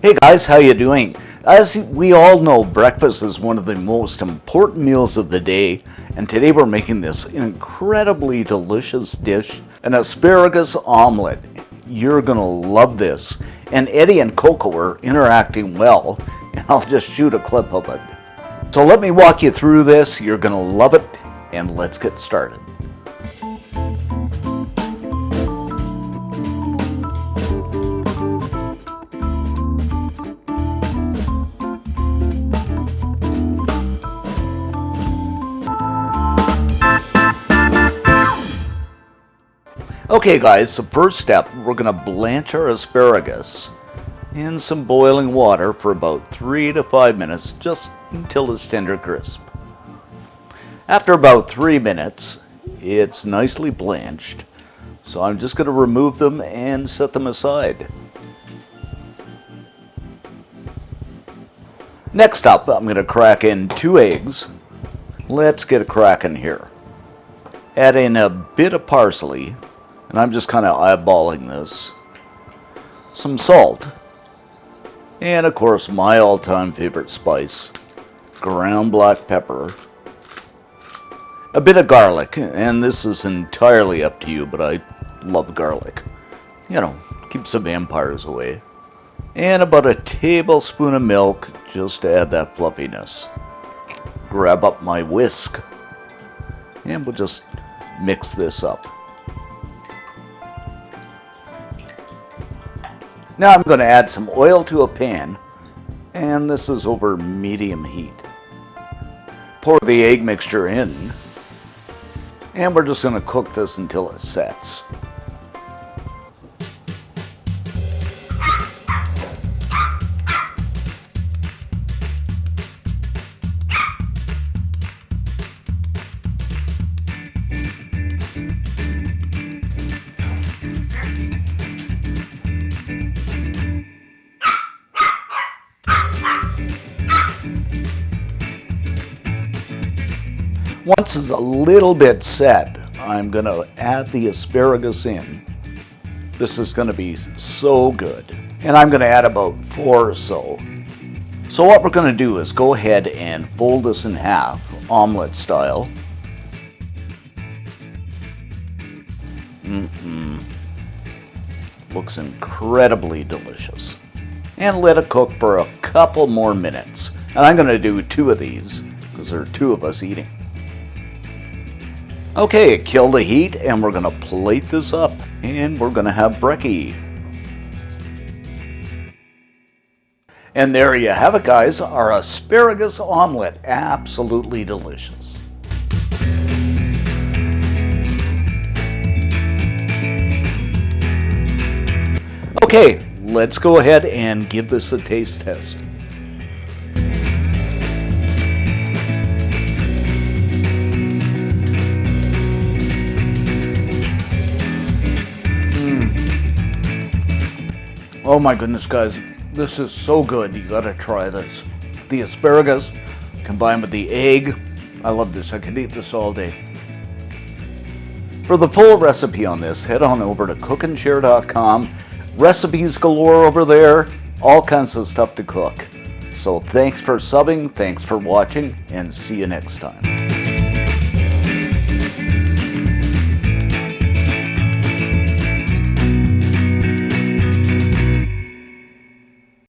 Hey guys, how you doing? As we all know, breakfast is one of the most important meals of the day, and today we're making this incredibly delicious dish, an asparagus omelette. You're gonna love this. And Eddie and Coco are interacting well, and I'll just shoot a clip of it. So let me walk you through this. You're gonna love it, and let's get started. Okay guys, the first step, we're going to blanch our asparagus in some boiling water for about 3 to 5 minutes, just until it's tender crisp. After about 3 minutes, it's nicely blanched, so I'm just going to remove them and set them aside. Next up, I'm going to crack in 2 eggs. Let's get a cracking here. Add in a bit of parsley. And I'm just kind of eyeballing this. Some salt. And of course my all-time favorite spice, ground black pepper. A bit of garlic, and this is entirely up to you, but I love garlic. You know, keeps the vampires away. And about a tablespoon of milk, just to add that fluffiness. Grab up my whisk. And we'll just mix this up. Now I'm going to add some oil to a pan, and this is over medium heat. Pour the egg mixture in, and we're just going to cook this until it sets. Once it's a little bit set, I'm going to add the asparagus in. This is going to be so good. And I'm going to add about 4 or so. So what we're going to do is go ahead and fold this in half, omelet style. Looks incredibly delicious. And let it cook for a couple more minutes. And I'm going to do 2 of these because there are 2 of us eating. Okay, kill the heat, and we're going to plate this up, and we're going to have brekkie. And there you have it, guys, our asparagus omelette. Absolutely delicious. Okay, let's go ahead and give this a taste test. Oh my goodness, guys, this is so good. You gotta try this. The asparagus combined with the egg. I love this. I could eat this all day. For the full recipe on this, head on over to cookandshare.com. Recipes galore over there. All kinds of stuff to cook. So thanks for subbing, thanks for watching, and see you next time.